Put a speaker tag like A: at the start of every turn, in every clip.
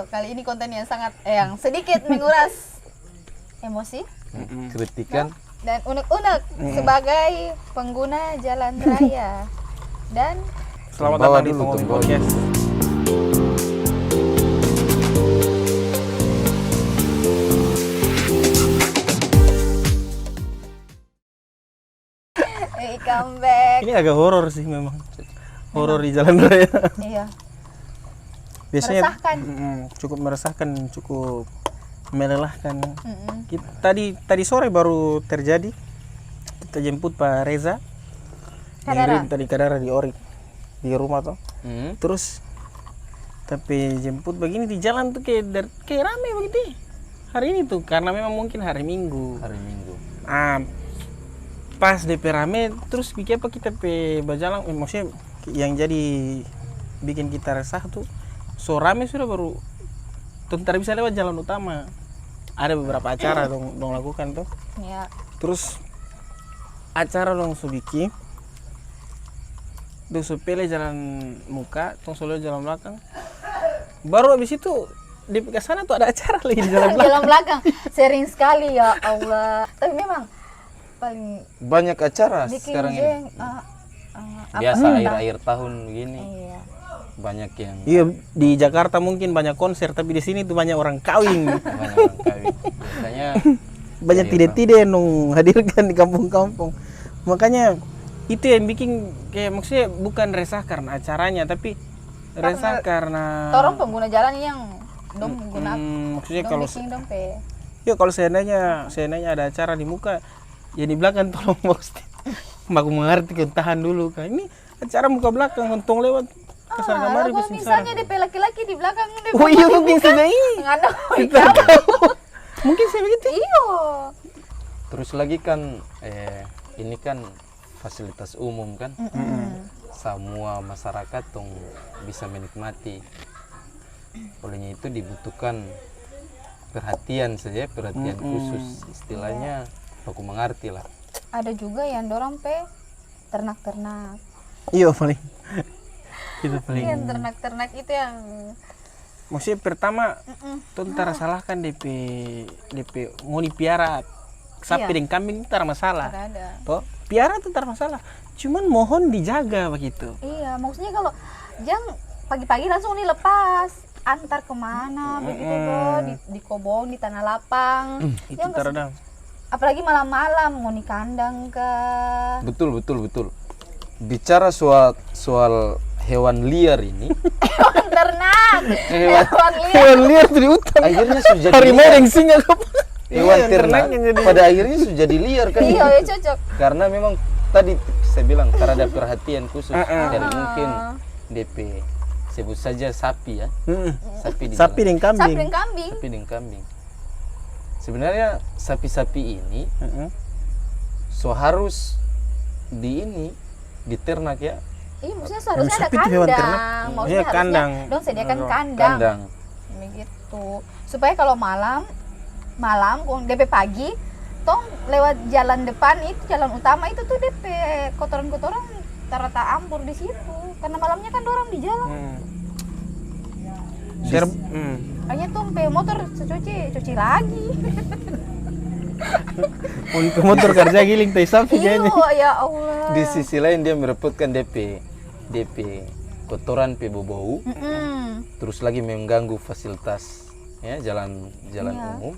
A: kali ini konten yang sangat yang sedikit menguras emosi
B: kritikan
A: dan unek-unek sebagai pengguna jalan raya. Dan
C: Selamat
B: Bawa
C: datang di
B: dulu,
C: Pengopi
B: tunggu.
C: Podcast.
A: come back.
C: Ini agak horor sih memang. Horor di jalan raya.
A: Iya.
C: Biasanya
A: Meresahkan.
C: cukup meresahkan, cukup melelahkan.
A: Mm-mm.
C: Tadi sore baru terjadi. Kita jemput Pak Reza.
A: Kadara.
C: Ngirim tadi Kadara di Orik di rumah tuh. Terus tapi jemput begini di jalan tuh kayak rame begitu. Hari ini tuh karena memang mungkin hari Minggu. Pas DP rame terus bikin apa kita berjalan, maksudnya yang jadi bikin kita resah tuh so rame sudah baru tentar bisa lewat jalan utama. Ada beberapa acara dong lakukan tuh.
A: Iya.
C: Terus acara dong so bikin dong so pele jalan muka, tong so lewat jalan belakang. Baru habis itu di sana tuh ada acara lagi di jalan belakang.
A: Jalan belakang sering sekali ya Allah. Tapi memang paling
B: banyak acara
A: bikin
B: sekarang ini.
A: jeng,
B: Biasa
A: apa?
B: akhir-akhir tahun begini
A: Iya.
B: banyak yang
C: Iya, di Jakarta mungkin banyak konser, tapi di sini tuh banyak orang kawin.
B: banyak orang kawin. Biasanya
C: Banyak
B: Iya,
C: tide-tide nung hadirkan di kampung-kampung. Makanya itu yang bikin kayak maksudnya bukan resah karena acaranya, tapi resah karena
A: Torong pengguna jalan yang dong guna
C: maksudnya
A: dong
C: kalau
A: bikin dong pe.
C: ya kalau seandainya ada acara di muka, ya di belakang tolong bos. Aku mengerti kan, tahan dulu kan. Ini acara muka belakang, untung lewat kesana kemari
A: Kalau misalnya DP laki-laki di belakang DP
C: Oh iya mungkin saja ini.
A: ngano.
C: Kita tahu. Mungkin saya begitu.
A: Iya.
B: terus lagi kan ini kan fasilitas umum kan. Semua masyarakat dong bisa menikmati. Olehnya itu dibutuhkan perhatian saja, perhatian khusus. Istilahnya aku mengerti lah.
A: Ada juga yang dorong pe ternak-ternak.
C: Iya paling. Itu paling.
A: Yang ternak-ternak itu yang
C: Maksudnya pertama tentara salahkan DP mau dipiara sapi
A: Iya.
C: dan kambing itu tak masalah.
A: tidak ada.
C: Toh, piara itu tak masalah. Cuman mohon dijaga begitu.
A: Iya, maksudnya kalau jangan pagi-pagi langsung dilepas antar kemana begitu tuh di kobong di tanah lapang.
C: Itu
A: Ya, nggak
C: teradang.
A: apalagi malam-malam mau di kandang ke
B: Betul. Bicara soal hewan liar ini,
A: ternak
B: Hewan-
A: hewan liar.
C: Hewan liar tuh di hutan.
B: akhirnya sudah jadi
C: Harimau
B: liar.
C: yang singa apa?
B: Hewan
C: Iya,
B: ternak
C: yang jadi.
B: pada akhirnya sudah jadi liar kan.
A: Iya ya cocok.
B: Karena memang tadi saya bilang terhadap perhatian khusus dari mungkin DP sebut saja sapi ya, sapi di
C: Sapi
B: dalam-
C: dan kambing.
A: Sapi dan kambing.
B: sapi dan kambing. Sebenarnya sapi-sapi ini so harus diternak ya,
A: Iya, maksudnya seharusnya ada
C: sapi itu hewan ternak.
A: kandang. Maksudnya
C: Iya,
A: harusnya
C: kandang.
A: dong sediakan
C: Kandang.
A: kandang.
B: kandang.
A: Begitu. Supaya kalau malam DP pagi tong lewat jalan depan itu jalan utama itu tuh DP kotoran-kotoran terata ampur di situ. Karena malamnya kan dorong di jalan. Hanya tuh pe motor cuci lagi.
C: Untuk motor kerja giling teh sapi
A: Iya,
C: kayaknya.
A: ya Allah.
B: Di sisi lain dia merepotkan DP kotoran pe bau, terus lagi mengganggu fasilitas ya jalan
A: Iya.
B: umum.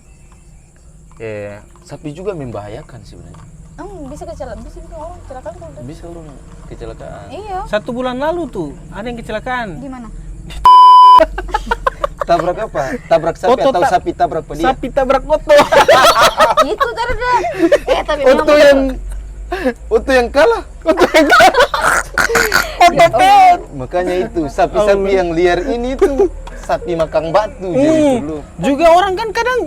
B: Sapi juga membahayakan sebenarnya.
A: Bisa kecelakaan, bisa bikin orang kecelakaan kalau udah.
B: Bisa orang kecelakaan.
A: Iya.
C: 1 bulan lalu tuh ada yang kecelakaan.
A: Gimana?
B: Tabrak apa? Tabrak sapi
C: Oto
B: atau
C: tak-
B: sapi tabrak dia?
C: Sapi tabrak oto.
A: Itu tadi. Tapi
B: Oto yang kalah. Makanya itu sapi-sapi yang liar ini tuh sapi makan batu jadi dulu.
C: Juga orang kan kadang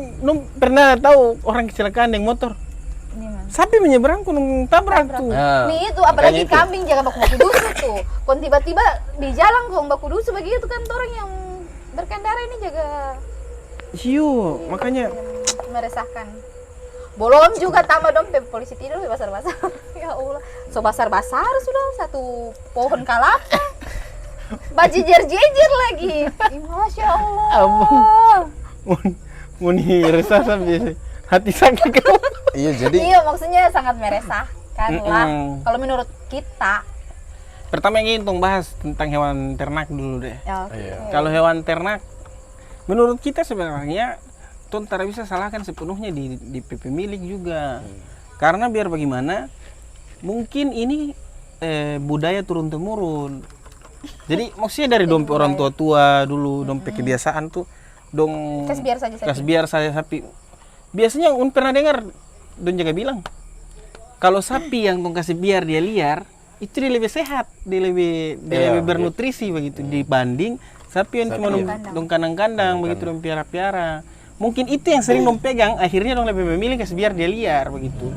C: pernah tahu orang kecelakaan dengan motor.
A: Gimana?
C: Sapi menyeberang kunung tabrak tuh.
B: Nah,
A: Nih itu apalagi
B: makanya itu.
A: kambing jangan baku dusu tuh. Kon tiba-tiba di jalan kok baku dusu begitu kan tuh orang yang berkendara ini jaga
C: Hiu, makanya
A: meresahkan. Belum juga tambah dong polisi tidur basar-basar. Ya Allah. So basar-basar sudah satu pohon kalapa. Bajejer-jejer lagi. Ih, Masya Allah.
C: Mau nih resah sampai hati sakit kan?
B: Iya, jadi
A: Iya, maksudnya sangat meresahkan lah. Kalau menurut kita.
C: Pertama yang ingin bahas tentang hewan ternak dulu deh.
A: Ya, oke.
B: Iya.
C: Kalau hewan ternak, menurut kita sebenarnya Ton tidak bisa salahkan sepenuhnya di PP milik juga. Karena biar bagaimana, mungkin ini budaya turun temurun. Jadi maksudnya dari dompet orang tua dulu, dompet kebiasaan tuh, dong
A: Kasih biar saja sapi.
C: kasih biar saya sapi. Biasanya pernah dengar don jaga bilang, kalau sapi yang dong kasih biar dia liar, itu dia lebih sehat, dia lebih bernutrisi begitu dibanding sapi yang cuma dong kandang-kandang begitu dong piara-piara. Mungkin itu yang sering dong pegang, akhirnya dong lebih memilih kasih biar dia liar begitu.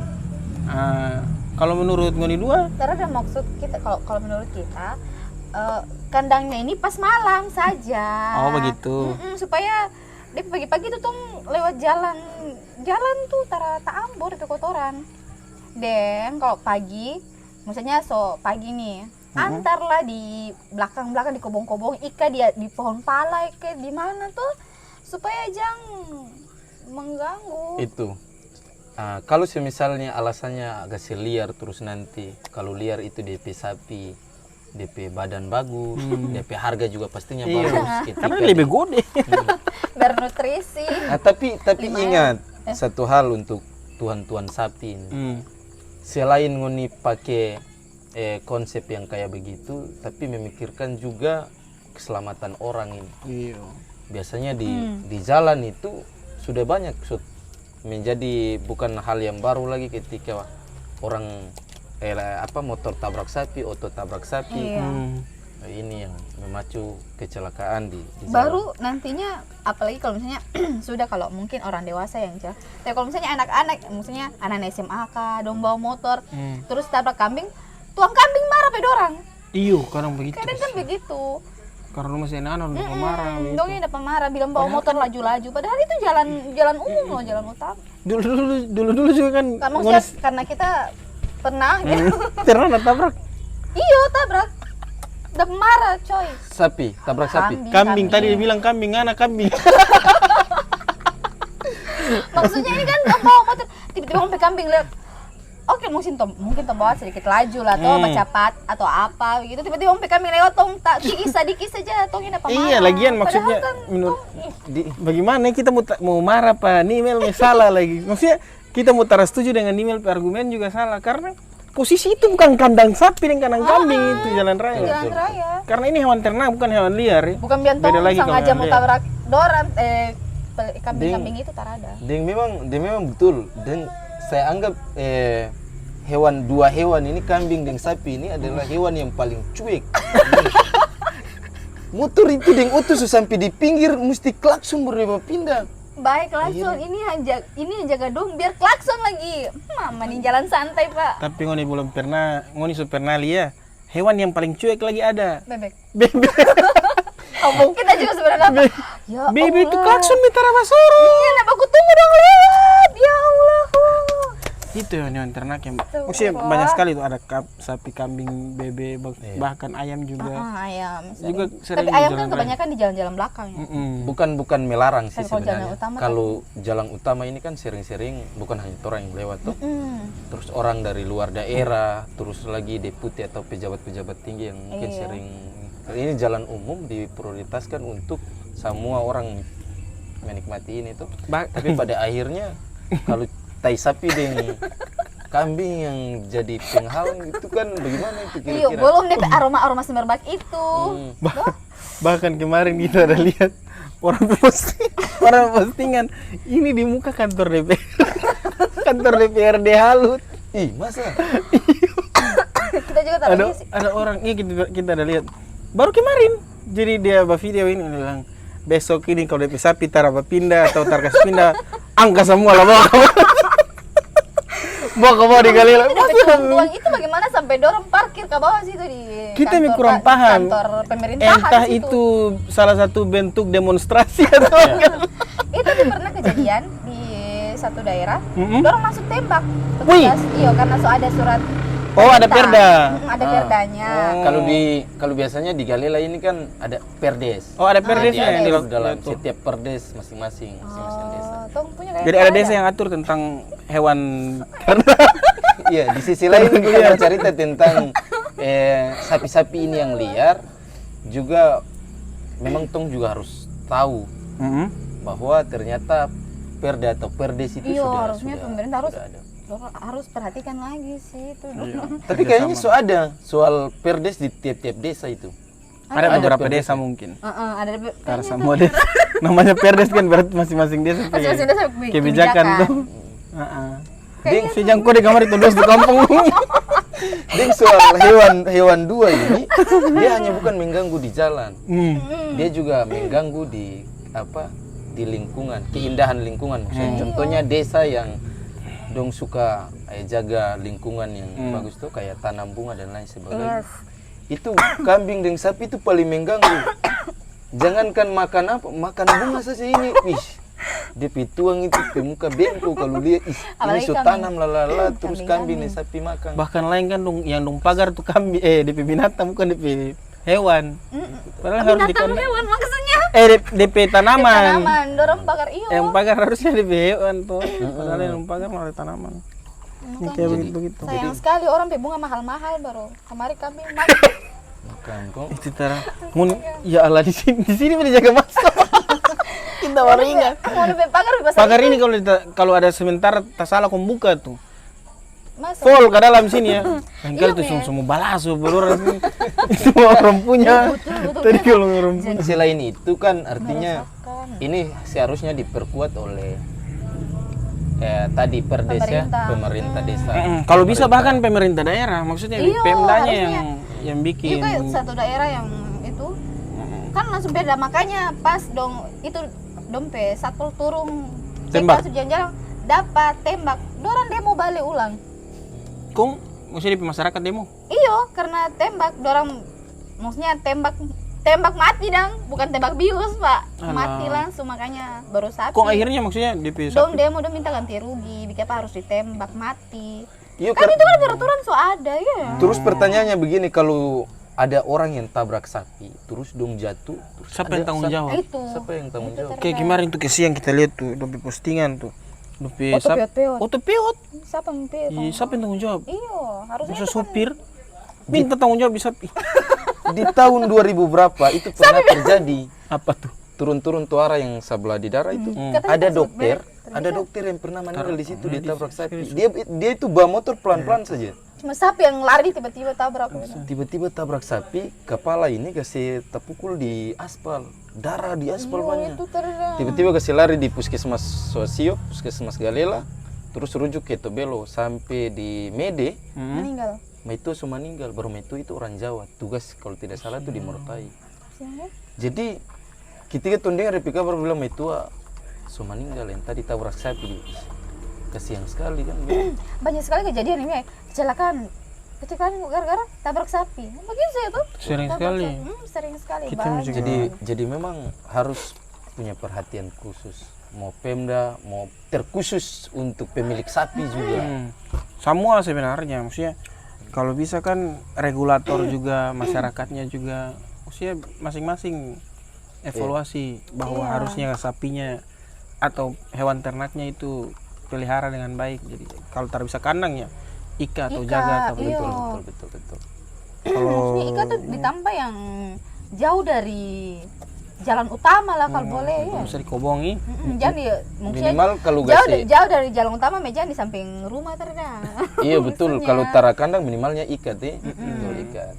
C: Kalau menurut Ngoni dua,
A: Karena ada maksud kita, kalau menurut kita kandangnya ini pas malam saja.
C: Oh, begitu.
A: Supaya dia pagi-pagi tuh lewat jalan tuh tak ambur itu kotoran. Dan kalau pagi, maksudnya pagi nih, antarlah di belakang di kobong-kobong, ika dia di pohon pala, ke di mana tuh, supaya jangan mengganggu.
B: itu. Kalau misalnya alasannya agak liar terus nanti, kalau liar itu DP sapi, DP badan bagus, DP harga juga pastinya bagus.
C: karena lebih gede.
A: Bernutrisi.
B: Tapi ingat satu hal untuk tuan-tuan sapi ini. Selain Ngoni pakai konsep yang kayak begitu, tapi memikirkan juga keselamatan orang ini.
C: Iya.
B: Biasanya di jalan itu sudah banyak menjadi bukan hal yang baru lagi ketika orang motor tabrak sapi, oto tabrak sapi.
A: Iya.
B: Ini yang memacu kecelakaan di jalan.
A: Baru nantinya, apalagi kalau misalnya sudah, kalau mungkin orang dewasa yang jalan. Tapi kalau misalnya anak-anak, maksudnya anak SMA kah, dong bawa motor, terus tabrak kambing, tuang kambing marah pada orang.
C: Iyo, kadang begitu.
A: Kadang kan begitu.
C: Karena masih anak-anak udah marah.
A: Dong ini dapat marah, bilang bawa motor laju-laju. Padahal itu jalan umum loh, jalan utama.
C: Dulu juga kan.
A: Karena kita pernah gitu.
C: Pernah tabrak.
A: Iya, tabrak. Udah marah, coy.
B: Sapi, tabrak sapi.
C: Kambing tadi dia bilang kambing, anak kambing.
A: Maksudnya ini kan bawa motor, tiba-tiba sampai kambing lihat. Oke, mungkin bawa sedikit laju lah, atau cepat atau apa gitu. Tiba-tiba sampai kambing lewat, tak dikis saja, ini apa marah.
C: Iya, lagian maksudnya
A: kan,
C: menurut bagaimana kita mau marah Pak Nimel salah lagi. Maksudnya kita mau setuju dengan Nimel argumen juga salah karena posisi itu bukan kandang sapi dan kandang kambing itu jalan raya.
A: Jalan raya.
C: Karena ini hewan ternak bukan hewan liar. Ya.
A: Bukan biantong sengaja mau tabrak doran kambing-kambing itu tak ada.
B: Dan memang betul. Dan saya anggap dua hewan ini, kambing dan sapi ini adalah hewan yang paling cuek. Motor itu dengan utuh sampai di pinggir mesti klakson baru pindah.
A: Baik, klakson ini yang jaga dong biar klakson lagi. Mama nih jalan santai, Pak.
C: Tapi Ngoni sudah pernah lihat hewan yang paling cuek lagi ada.
A: Bebek.
C: Bebek.
A: Kita juga sebenarnya apa? Ya
C: Bebek itu
A: Allah.
C: klakson mitara basoro.
A: Iya, aku tunggu dong lewat. Ya Allah.
C: Itu hewan ternak yang maksudnya banyak sekali tuh, ada sapi, kambing, bebek, bahkan ayam juga.
A: Ayam.
C: Juga sering
A: Tapi ayam
C: di
A: kan
C: jalan
A: kebanyakan di jalan-jalan belakang ya.
B: Bukan melarang sih
A: Tapi kalau jalan
B: sebenarnya.
A: utama
B: Kalau jalan utama ini kan sering-sering bukan hanya orang yang lewat tuh. Terus orang dari luar daerah, terus lagi deputi atau pejabat-pejabat tinggi yang mungkin sering. Ini jalan umum diprioritaskan untuk semua orang menikmati ini tuh. Tapi pada akhirnya kalau tai sapi dengan kambing yang jadi penghalang itu kan bagaimana itu kira-kira?
A: Iya, belum deh aroma semerbak itu.
C: Bahkan kemarin kita ada lihat orang postingan ini di muka kantor DPRD Halut.
B: Ih, masa?
A: Kita juga tahu sih.
C: Ada orang kita ada lihat baru kemarin. Jadi dia video ini bilang besok ini kalau DP sapi tarapa pindah atau tarkas pindah angka semua lah bawa ke bawah di Galila.
A: Tuang itu bagaimana sampai dorong parkir ke bawah situ di
C: kita
A: kantor,
C: kurang paham.
A: Kantor pemerintahan
C: Entah
A: situ.
C: itu salah satu bentuk demonstrasi atau
A: Itu tuh pernah kejadian di satu daerah, dorong masuk tembak petugas. Iya, karena ada surat
C: Oh, ada perda.
A: Ada perdanya.
B: Kalau biasanya di Galela ini kan ada perdes.
C: Oh, ada perdes
B: Jadi
C: yang
B: ada dalam
C: diatur.
B: setiap perdes masing-masing desa.
A: Oh, tong punya kayak
C: Jadi ada desa yang atur tentang hewan karena
B: Iya, di sisi lain juga cerita tentang sapi-sapi ini yang liar. Juga memang tong juga harus tahu bahwa ternyata perda atau perdes itu
A: Iya,
B: sudah
A: harusnya pemerintah
B: ada.
A: harus perhatikan lagi sih itu.
B: Tapi kayaknya ada soal perdes di tiap-tiap desa itu.
C: ada beberapa
B: perdes
C: desa mungkin.
A: Ada
C: Karena semua desa namanya perdes kan berarti masing-masing desa punya
A: masing-masing desa
C: kebijakan tuh. Ding sejang kau di kamar itu dos di kampung.
B: Ding soal hewan dua ini dia hanya bukan mengganggu di jalan. Dia juga mengganggu di di lingkungan, keindahan lingkungan. Maksudnya contohnya desa yang dong suka jaga lingkungan yang bagus tuh kayak tanam bunga dan lain sebagainya. Itu kambing dan sapi itu paling mengganggu. Jangankan makan makan bunga saja ini. Wih, dia pituang itu ke muka bengkok kalau lihat ini so tanam lalala terus kambing dan sapi makan.
C: Bahkan lain kan yang dong pagar tuh kambing DP binatang bukan DP hewan. Padahal harus
A: binatang hewan maksudnya.
C: DP tanaman.
A: Tanaman, dorong pagar iyo.
C: Yang pagar harusnya DP hewan tuh. Padahal yang pagar malah tanaman. Kayak begitu.
A: Sayang sekali orang pe bunga mahal-mahal baru. Kemarin kambing
B: Makan kok.
C: Itu ya Allah di sini boleh jaga masa. Kita baru ingat.
A: mau lebih pagar bebas.
C: Pagar ini kalau ada sementara tak salah kau buka tuh.
A: Masa?
C: Full ke dalam sini ya. Engkau tuh semua balaso berorang sini. Semua orang punya. Tadi kalau orang punya.
B: Selain itu kan artinya ini seharusnya diperkuat oleh tadi perdesnya pemerintah desa.
C: Kalau bisa bahkan pemerintah daerah, maksudnya Pemdanya yang bikin.
A: Iya kayak satu daerah yang itu kan langsung beda, makanya pas dong itu dompe satpol turun
C: Tembak.
A: jalan-jalan dapat tembak, dorang demo balik ulang.
C: Kung maksudnya di masyarakat demo?
A: Iyo, karena tembak dorang maksudnya tembak mati dong, bukan tembak bius pak.
C: Alah.
A: Mati langsung, makanya baru sapi.
C: Kok akhirnya maksudnya DP
A: dong demo dong minta ganti rugi, bikin apa harus ditembak mati.
B: Iya,
A: Kan itu kan peraturan so ada ya.
B: terus pertanyaannya begini, kalau ada orang yang tabrak sapi terus dong jatuh, terus
C: siapa yang tanggung jawab?
A: Itu.
B: Siapa yang tanggung jawab?
C: Kayak kemarin tuh kesiang kita lihat tuh DP postingan tuh. DP
A: Otopeot.
C: Otopeot.
A: Siapa mimpi?
C: Siapa yang tanggung jawab?
A: Iyo, harusnya
C: Masa sopir minta tanggung jawab bisa
B: Di tahun 2000 berapa itu pernah terjadi
C: apa tuh?
B: turun-turun tuara yang sebelah di darah itu. Ada dokter yang pernah meninggal di situ ditabrak sapi. Dia itu bawa motor pelan-pelan saja.
A: cuma sapi yang lari tiba-tiba tabrak.
B: Tiba-tiba tabrak sapi, kepala ini kasih terpukul di aspal, darah di aspal banyak.
A: Itu terang.
B: Tiba-tiba kasih lari di puskesmas Sosio, puskesmas Galela, terus rujuk ke Tobelo sampai di Mede.
A: Meninggal.
B: Itu semua meninggal. Baru itu orang Jawa, tugas kalau tidak salah itu di Morotai. Jadi ketika dengar di kabar bilang itu semua meninggal yang tadi tabrak sapi. Kasihan sekali kan.
A: Banyak sekali kejadian ini, kecelakaan gara-gara tabrak sapi. Begitu saya tuh.
C: Sering sekali.
A: Sering sekali.
C: Kita
A: banyak.
B: Jadi memang harus punya perhatian khusus. Mau Pemda, mau terkhusus untuk pemilik sapi juga.
C: Semua sebenarnya, maksudnya kalau bisa kan regulator juga, masyarakatnya juga, maksudnya masing-masing evaluasi bahwa harusnya sapinya atau hewan ternaknya itu pelihara dengan baik. Jadi kalau tak bisa kandangnya ika atau jaga atau
B: Betul.
A: Maksudnya ikan tuh ditambah yang jauh dari jalan utama lah kalau boleh ya.
C: bisa dikobongi.
A: Jadi
B: Minimal kalau
A: jauh dari jalan utama, meja di samping rumah terda.
B: Iya betul, kalau tara kandang minimalnya ikat betul ikat.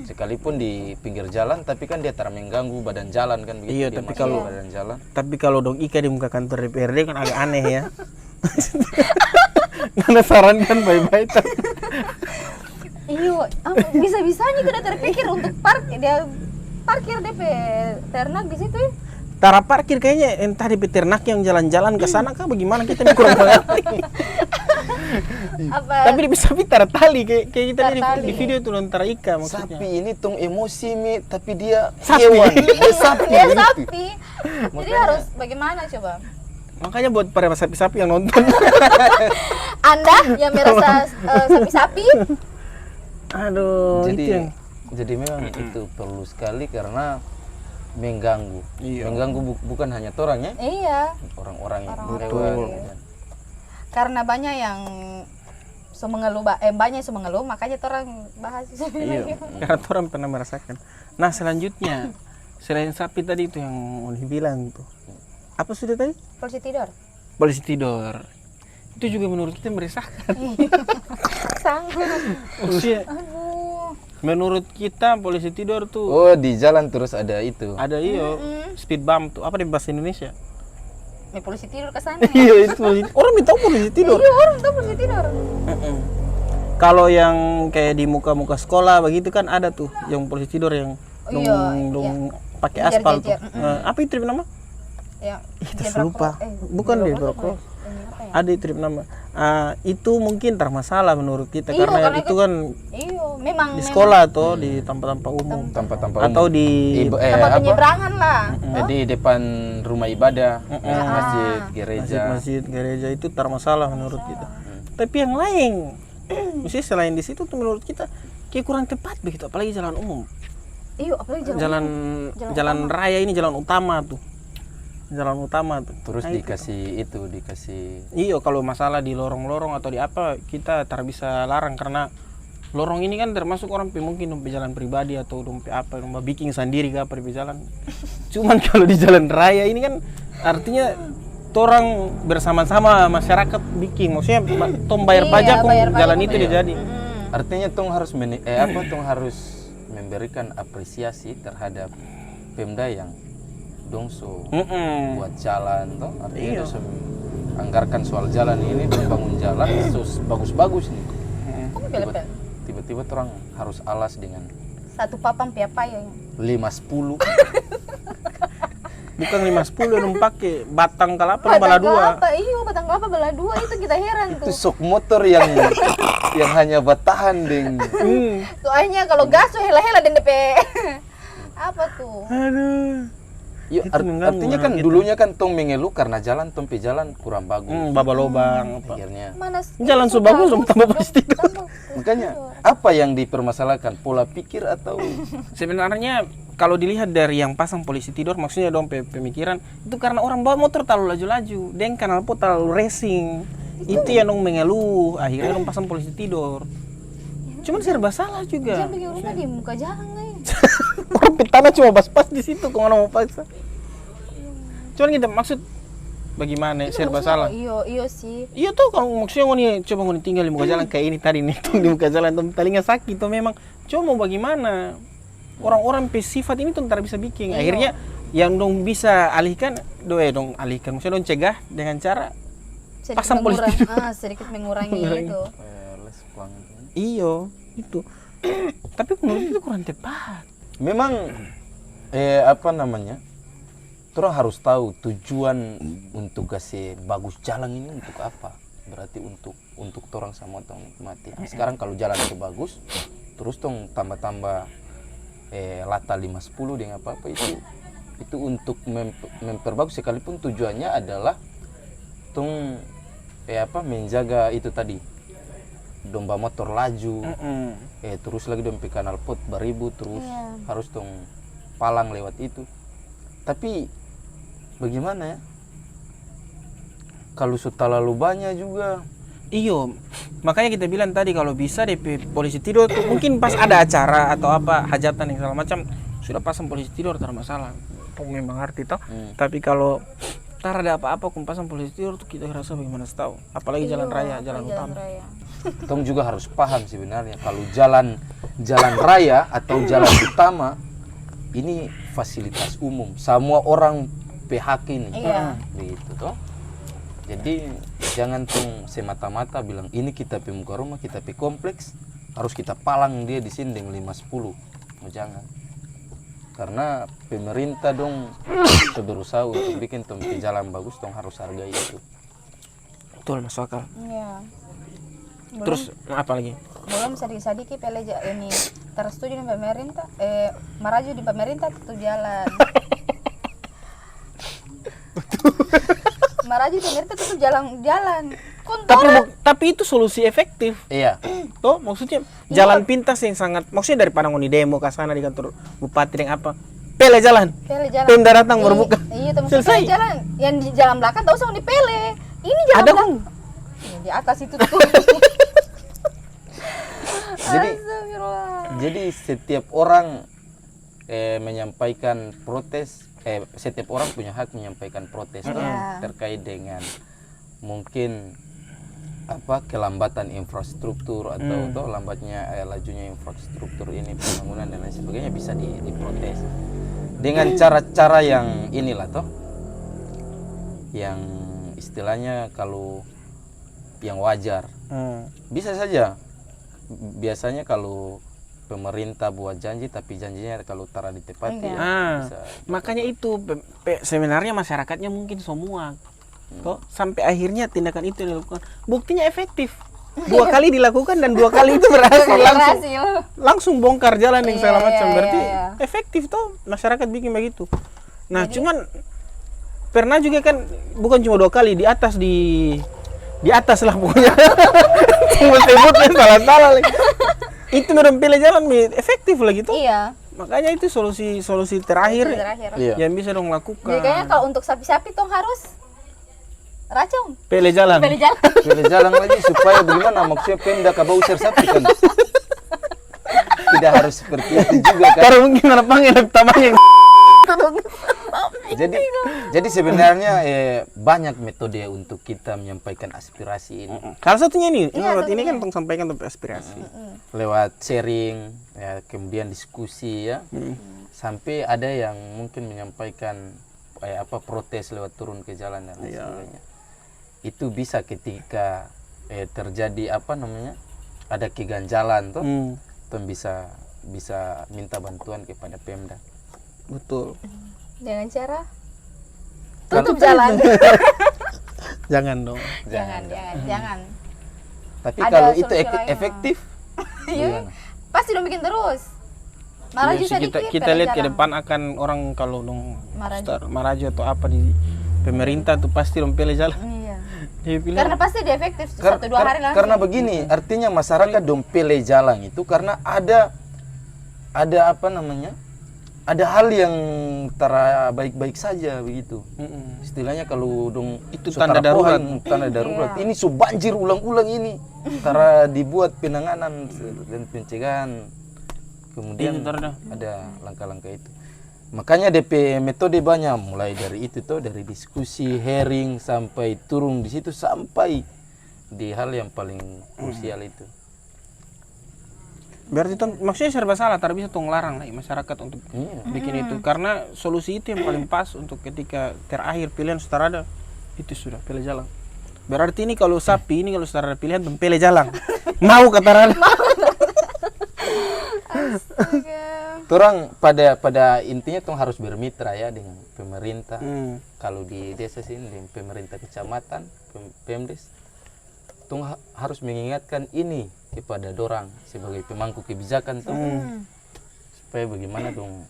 B: Sekalipun di pinggir jalan, tapi kan dia tara mengganggu badan jalan kan begitu.
C: Iya,
B: dia
C: tapi
B: masuk
C: kalau
B: badan jalan.
C: Tapi kalau dong ika di muka kantor DPRD kan agak aneh ya. Karena sarankan baik-baik.
A: Iya, bisa-bisanya kita terpikir untuk parkir DP ternak di situ ya.
C: Tara parkir kayaknya entah di peternak yang jalan-jalan ke sana kah bagaimana kita kurang mengerti.
A: Apa?
C: Tapi di sapi tara tali kayak kita lihat di video itu tara ika maksudnya.
B: Sapi ini tong emosi tapi dia
C: Sapi.
B: hewan. Dia sapi.
A: Dia
B: begitu.
A: sapi. Jadi harus bagaimana coba?
C: Makanya buat para sapi-sapi yang nonton.
A: Anda yang merasa sapi-sapi,
C: Aduh,
B: Jadi
C: itu yang
B: jadi memang itu perlu sekali karena mengganggu.
C: Iya.
B: Mengganggu bukan hanya orang ya,
A: Iya,
B: orang-orang yang
A: Orang-orang.
B: lewat.
A: Betul. karena banyak yang banyak yang mengeluh, makanya orang bahas.
C: iya, karena orang pernah merasakan. Nah, selanjutnya selain sapi tadi itu yang mau dibilang tuh. Apa sudah tadi?
A: Polisi tidur.
C: Polisi tidur. Itu juga menurut kita meresahkan.
A: Sangat.
C: Maksudnya,
A: Aduh.
C: menurut kita polisi tidur tuh
B: Oh, di jalan terus ada itu.
C: ada speed bump tuh. Apa di bahasa Indonesia?
A: Polisi tidur ke sana.
C: Iya, itu orang minta polisi tidur.
A: Iya, orang tuh polisi tidur.
C: Kalau yang kayak di muka-muka sekolah begitu kan ada tuh yang polisi tidur yang dong pakai aspal tuh. Apa itu nama?
A: Ya,
C: Itu lupa. Bukan di Brokro. Ada itu nama. Itu mungkin termasalah menurut kita
A: Iya,
C: karena
A: karena
C: itu kan
A: Iya, memang
C: di sekolah atau di tempat-tempat umum
B: Tempat-tempat
C: atau
B: umum.
C: di
A: tempat penyeberangan lah.
B: Di depan rumah ibadah, masjid, gereja.
C: masjid gereja itu termasalah menurut kita. Tapi yang lain, mesti selain di situ tuh menurut kita kayak kurang tepat begitu, apalagi jalan umum.
A: Iya, apalagi
C: Jalan raya ini jalan utama tuh. Jalan utama tuh.
B: Terus
C: Nah,
B: dikasih
C: Iya, kalau masalah di lorong-lorong atau di apa kita tak bisa larang karena lorong ini kan termasuk orang mungkin dompe jalan pribadi atau dompe apa dompe bikin sendiri ke apa di jalan. Cuman kalau di jalan raya ini kan artinya orang bersama-sama masyarakat bikin, maksudnya tong bayar pajak kok jalan itu dia jadi.
B: Artinya tong harus tong harus memberikan apresiasi terhadap Pemda yang dongso buat jalan toh. Artinya dongso anggarkan soal jalan ini, bangun jalan terus bagus-bagus nih. Tiba-tiba orang harus alas dengan
A: satu papang piapa ya.
B: 5-10.
C: Bukan 5-10 yang pakai batang kelapa bala dua.
A: Iya, batang kelapa bala dua itu kita heran
B: Itu
A: tuh.
B: sok motor yang hanya bertahan deng.
A: Soalnya kalau gas tuh hela-hela dan DP. Apa tuh?
C: Aduh.
B: Yuk,
C: Itu mengganggu
B: artinya kan
C: orang kita.
B: dulunya kan tong mengeluh karena jalan kurang bagus.
C: Baba lobang apa.
B: Akhirnya
A: Mana
C: Jalan so bagus dong tambah polisi tidur.
B: makanya apa yang dipermasalahkan, pola pikir atau
C: Sebenarnya kalau dilihat dari yang pasang polisi tidur maksudnya dong pemikiran itu karena orang bawa motor terlalu laju-laju, dan kanal pot terlalu racing. Itu yang dong mengeluh, akhirnya dong pasang polisi tidur. Cuman serba salah juga.
A: jangan bikin rumah di muka jalan nih.
C: Orang petana cuma pas-pas di situ kok mau paksa. Cuman kita maksud bagaimana serba salah.
A: Iya sih.
C: Iya tuh kalau maksudnya mau nih coba mau tinggal di muka jalan kayak ini tadi nih tuh di muka jalan tuh telinga sakit tuh memang. Cuma mau bagaimana? Orang-orang sifat ini tuh ntar bisa bikin. Akhirnya yang dong bisa alihkan, alihkan. Maksudnya dong cegah dengan cara pasang polisi tidur.
A: Sedikit mengurangi itu.
C: Iyo itu. Tapi menurut itu kurang tepat.
B: memang orang harus tahu tujuan untuk kasih bagus jalan ini untuk apa. Berarti untuk orang sama tong nikmati. Nah, sekarang kalau jalan itu bagus, terus tong tambah-tambah lata 5-10 dengan apa-apa itu untuk memperbagus, sekalipun tujuannya adalah tong menjaga itu tadi domba motor laju, terus lagi dompe kanal pot beribu terus harus tong palang lewat itu. Tapi bagaimana ya kalau sudah terlalu banyak juga.
C: Iyo, makanya kita bilang tadi kalau bisa DP polisi tidur tuh mungkin pas ada acara atau apa hajatan yang segala macam sudah pasang polisi tidur tak masalah. Tuh memang arti toh. Tapi kalau tar ada apa-apa kun pasang polisi tidur tuh kita rasa bagaimana tahu. Apalagi jalan raya, jalan utama.
B: Tong juga harus paham sebenarnya kalau jalan raya atau jalan utama ini fasilitas umum, semua orang PHK ini. Begitu toh. Jadi jangan tong semata-mata bilang ini kita muka rumah, kita kompleks, harus kita palang dia di sini dengan 5-10. Jangan. Karena pemerintah dong berusaha untuk bikin tong jalan bagus, tong harus hargai itu.
C: Betul, masuk akal.
A: Iya.
C: Terus apa lagi?
A: Belum sedikit peleja ini tersetuju dengan pemerintah, maraju di pemerintah tutup jalan. Maraju di pemerintah tutup jalan.
C: Tapi itu solusi efektif.
B: Iya.
C: Toh maksudnya jalan pintas yang sangat, maksudnya daripada ngoni demo ke sana di kantor bupati dengan apa, pele jalan.
A: Pele jalan.
C: Pemda datang baru buka.
A: Iya, teman
C: Selesai.
A: pele jalan. Yang di jalan belakang tahu sama di pele. Ini jalan
C: Ada
A: belakang.
C: kok.
A: Ini di atas itu tuh.
B: Jadi
A: Astagfirullah.
B: jadi setiap orang menyampaikan protes, setiap orang punya hak menyampaikan protes toh,
A: Iya.
B: terkait dengan mungkin apa kelambatan infrastruktur atau toh lambatnya lajunya infrastruktur ini pembangunan dan lain sebagainya bisa diprotes dengan cara-cara yang inilah toh, yang istilahnya kalau yang wajar. Bisa saja. Biasanya kalau pemerintah buat janji tapi janjinya kalau tara ditepati ya bisa.
C: Makanya itu sebenarnya masyarakatnya mungkin semua kok sampai akhirnya tindakan itu dilakukan. Buktinya efektif. 2 kali dilakukan dan 2 kali itu berhasil langsung bongkar jalan yang segala macam. Berarti efektif tuh masyarakat bikin begitu. Nah, cuman pernah juga kan bukan cuma 2 kali, di atas lah pokoknya. Sebut-sebutnya salah-salah lagi. Itu memang pilih jalan efektif lagi tuh.
A: Iya.
C: Makanya itu solusi terakhir
B: Iya.
C: yang bisa dong lakukan.
A: Jadi kayaknya kalau untuk sapi-sapi tong harus racun.
C: Pilih jalan.
A: Pilih jalan.
B: Pilih jalan lagi supaya bagaimana maksudnya Pemda kabau usir sapi kan. Tidak harus seperti itu juga kan.
C: Karena mungkin ada panggil tamanya.
B: Jadi sebenarnya banyak metode untuk kita menyampaikan aspirasi ini.
C: Salah satunya ini,
A: Iya,
C: lewat ini
A: satunya.
C: kan tong sampaikan tentang aspirasi.
B: Lewat sharing, ya, kemudian diskusi ya. Sampai ada yang mungkin menyampaikan protes lewat turun ke jalan dan lain sebagainya. Itu bisa ketika terjadi ada keganjalan tuh, tuh bisa minta bantuan kepada Pemda.
C: Betul.
A: Jangan cara
B: Kan-
A: tutup jalan.
C: Jangan dong.
A: Jangan.
B: Tapi
A: Ada
B: kalau itu
A: solusi lain,
B: efektif,
A: Iya.
B: gimana?
A: Pasti dong bikin terus. Maraju
C: Iya sih,
A: sedikit.
C: kita
A: pilih
C: lihat ke
A: jalan.
C: depan akan orang kalau dong
A: Maraju.
C: maraju atau apa di pemerintah tuh pasti dong pilih jalan.
A: Iya.
C: Dia pilih.
A: Karena pasti dia efektif 1-2 hari langsung.
B: Karena begini, artinya masyarakat dompele jalan itu karena ada ada hal yang baik-baik saja begitu. Istilahnya kalau dong
C: Itu
B: sutara
C: tanda darurat.
B: pohon, tanda darurat. Ini banjir ulang-ulang ini. Tara dibuat penanganan dan pencegahan. Kemudian
C: Itu tanda.
B: ada langkah-langkah itu. Makanya DP metode banyak, mulai dari itu tuh, dari diskusi, hearing sampai turun di situ sampai di hal yang paling krusial itu.
C: Berarti maksudnya serba salah, tak bisa tong larang lagi masyarakat untuk bikin itu. Karena solusi itu yang paling pas untuk ketika terakhir pilihan sudah ada, itu sudah pilih jalan. Berarti ini kalau sapi ini kalau sudah ada pilihan tong pilih jalan. Mau kata Rala.
B: Orang pada intinya tong harus bermitra ya dengan pemerintah. Kalau di desa sini dengan pemerintah kecamatan, Pemdes, tong harus mengingatkan ini kepada dorang sebagai pemangku kebijakan tuh, supaya bagaimana dong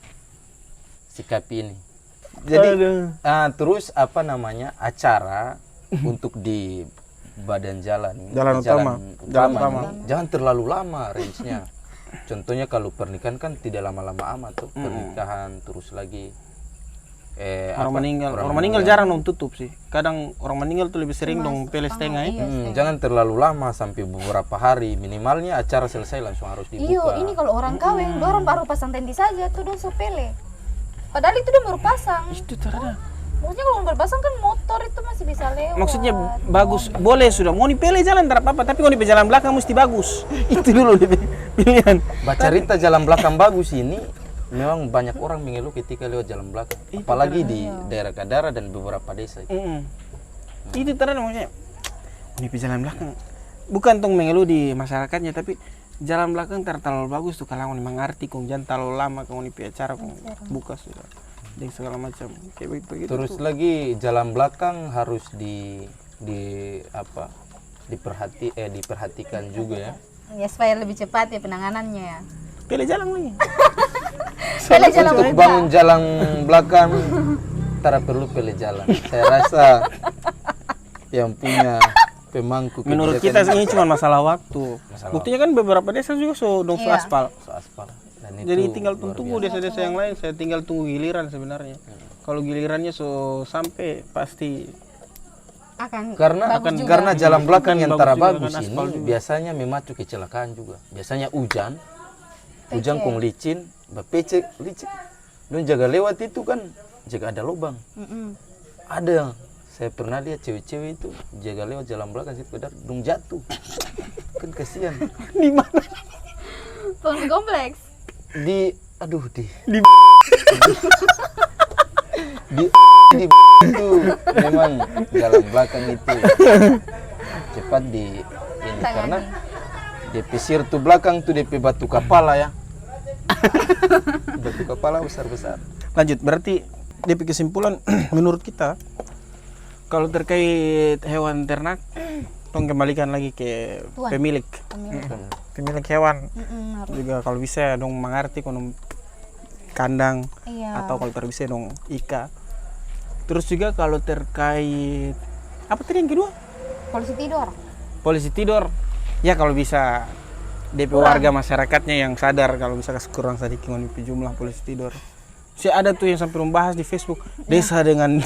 B: sikapi ini. Jadi terus acara untuk di badan jalan ini,
C: Jalan
B: di
C: utama. Jalan utama.
B: ini, jangan terlalu lama range-nya. Contohnya kalau pernikahan kan tidak lama-lama amat tuh, pernikahan terus lagi
C: Orang meninggal jarang dong tutup sih. Kadang orang meninggal tuh lebih sering dong pilih setengah ya.
B: jangan terlalu lama sampai beberapa hari, minimalnya acara selesai langsung harus dibuka.
A: Iyo, ini kalau orang kawin, dorang baru pasang tenti saja tuh dong sepele. Padahal itu dia baru pasang.
C: Itu terada.
A: Maksudnya kalau baru pasang kan motor itu masih bisa lewat.
C: Maksudnya bagus, boleh sudah. Mau dipilih jalan tak apa-apa, tapi kalau di jalan belakang mesti bagus. Itu dulu pilihan.
B: Bacarita jalan belakang bagus ini memang banyak orang mengeluh ketika lewat jalan belakang, apalagi di daerah Kadara dan beberapa desa itu.
C: Itu terada maksudnya. Ini jalan belakang. Bukan tong mengeluh di masyarakatnya, tapi jalan belakang terlalu bagus tuh kalau mengerti kong jangan terlalu lama kong di acara kong buka sudah. Dan segala macam kayak begitu.
B: Terus lagi jalan belakang harus diperhatikan juga ya.
A: Ya supaya lebih cepat ya penanganannya ya.
C: Pilih jalan lagi.
A: Pilih jalan
B: Untuk
A: belakang.
B: bangun jalan belakang, tak perlu pilih jalan. Saya rasa yang punya pemangku
C: Menurut
B: kebijakan
C: kita ini cuma masalah waktu.
B: Masalah
C: Buktinya kan beberapa desa juga dong
A: Iya.
C: aspal.
B: aspal. Dan itu
C: Jadi tinggal
B: luar
C: tunggu
B: biasa.
C: desa-desa yang lain, saya tinggal tunggu giliran sebenarnya. Kalau gilirannya sampai pasti
A: Akan
B: Karena
A: bagus juga.
B: karena jalan belakang yang
C: Bagus
B: tara
C: juga,
B: bagus
C: kan,
B: ini
C: aspal juga.
B: biasanya memacu kecelakaan juga. Biasanya hujan
A: Pece.
B: kong licin, bapece licin. Dan jaga lewat itu kan jaga ada lubang.
A: Mm-mm.
B: Ada saya pernah lihat cewek-cewek itu jaga lewat jalan belakang sih pedar dong jatuh. Kan kasihan.
C: di mana?
A: Penghuni kompleks.
B: Di
C: Di
B: di itu memang jalan belakang itu cepat di ini
A: Tangani.
B: karena DP sirtu belakang tuh DP batu kepala ya. Batu kepala besar-besar.
C: Lanjut, berarti DP kesimpulan menurut kita kalau terkait hewan ternak, tong kembalikan lagi ke
A: Tuan.
C: pemilik hewan.
A: Mm-mm, harus.
C: Juga kalau bisa dong mengerti kono kandang
A: Iya.
C: atau kalau bisa dong ika. Terus juga kalau terkait apa tadi yang kedua?
A: Polisi tidur.
C: Polisi tidur. Ya kalau bisa DP
A: Kurang.
C: warga masyarakatnya yang sadar kalau bisa kasih kurang sedikit DP jumlah polisi tidur. Saya ada tuh yang sampai membahas di Facebook desa dengan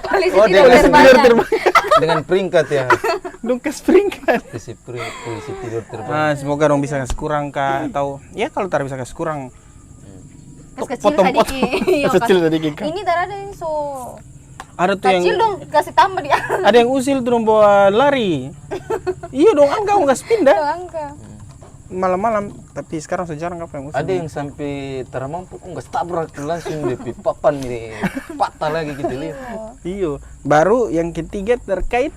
A: Polisi
B: Oh,
A: tidur
B: dia
A: terbanyak.
B: Dengan peringkat ya.
C: dong kasih peringkat.
B: Polisi tidur terbang.
C: Nah, semoga dong bisa kasih kurang kah atau ya kalau tar bisa kasih kurang
A: Kas kecil
C: potong-potong.
A: sedikit. Iya,
C: Kas kecil
A: kas-
C: sedikit, kan?
A: Ini tar ada yang so
C: Ada tuh yang
A: kecil dong, kasih tambah dia.
C: ada yang usil tuh dong bawa lari. Iya dong, enggak nggak pindah
A: Angka.
C: malam-malam. Tapi sekarang sejarah apa yang usil?
B: Ada yang sampai teramampu kok nggak tabrak langsung DP papan ini patah lagi gitu lihat.
C: Iya. Baru yang ketiga terkait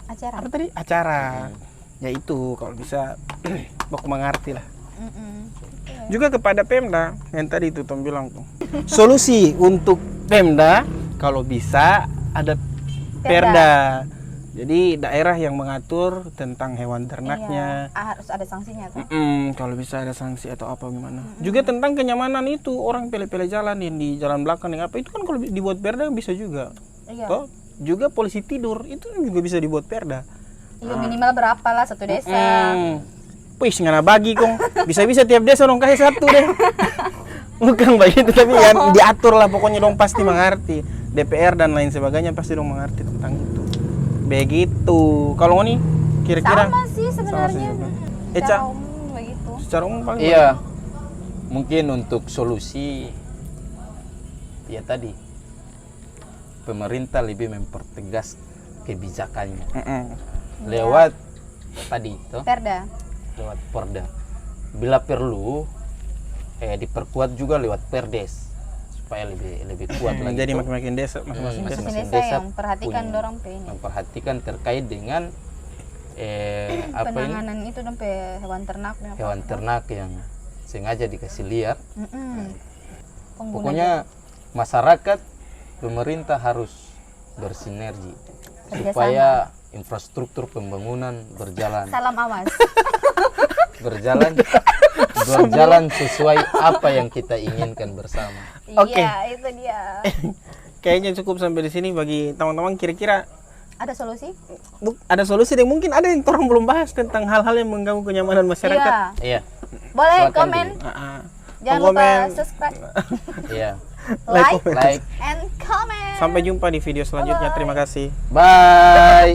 A: Acara.
C: apa tadi? Acara. Ya itu kalau bisa baku mengerti lah.
A: Mm-mm.
C: Juga kepada Pemda yang tadi itu Tom bilang tuh. Solusi untuk Pemda kalau bisa ada Perda. Jadi daerah yang mengatur tentang hewan ternaknya.
A: Iya. Harus ada sanksinya tuh.
C: Kalau bisa ada sanksi atau apa gimana. Juga tentang kenyamanan itu orang pele-pele jalan yang di jalan belakang yang apa itu kan kalau dibuat Perda bisa juga.
A: Iya.
C: Toh juga polisi tidur itu juga bisa dibuat Perda.
A: Iya minimal berapa lah satu desa.
C: Wih, ngana bagi kong. Bisa-bisa tiap desa dong kasih satu deh. Bukan begitu tapi ya diatur lah pokoknya dong pasti mengerti. DPR dan lain sebagainya pasti dong mengerti tentang itu. Begitu. Kalau nih kira-kira
A: Sama sih sebenarnya.
C: Sama sih.
A: Secara
C: Eca?
A: umum begitu.
C: secara umum paling
B: Iya. Mungkin untuk solusi ya tadi pemerintah lebih mempertegas kebijakannya lewat tadi itu
A: Perda.
B: lewat Perda. Bila perlu diperkuat juga lewat Perdes supaya lebih kuat lagi.
C: jadi
B: tuh.
C: makin-makin desa masing-masing desa.
A: Masing
B: Masing-masing
A: desa
B: desa
A: yang perhatikan
B: punya-
A: dorong pe ini.
B: memperhatikan terkait dengan apa ini
A: Penanganan itu dong pe hewan ternaknya.
B: hewan ternak yang sengaja dikasih liar.
A: Mm-mm. Pengguna
B: Pokoknya masyarakat, pemerintah harus bersinergi
A: Kerjasama.
B: supaya infrastruktur pembangunan berjalan
A: salam awas.
B: berjalan sesuai apa yang kita inginkan bersama.
C: Oke.
A: Iya, itu dia.
C: Kayaknya cukup sampai di sini bagi teman-teman kira-kira
A: Ada solusi?
C: ada solusi dan mungkin ada yang orang belum bahas tentang hal-hal yang mengganggu kenyamanan masyarakat.
A: Iya.
B: Iya,
A: Boleh
B: Silakan
A: komen.
C: Jangan
A: Jangan lupa subscribe,
B: iya.
A: like,
B: Like,
A: and comment.
C: Sampai jumpa di video selanjutnya. Terima kasih.
B: bye.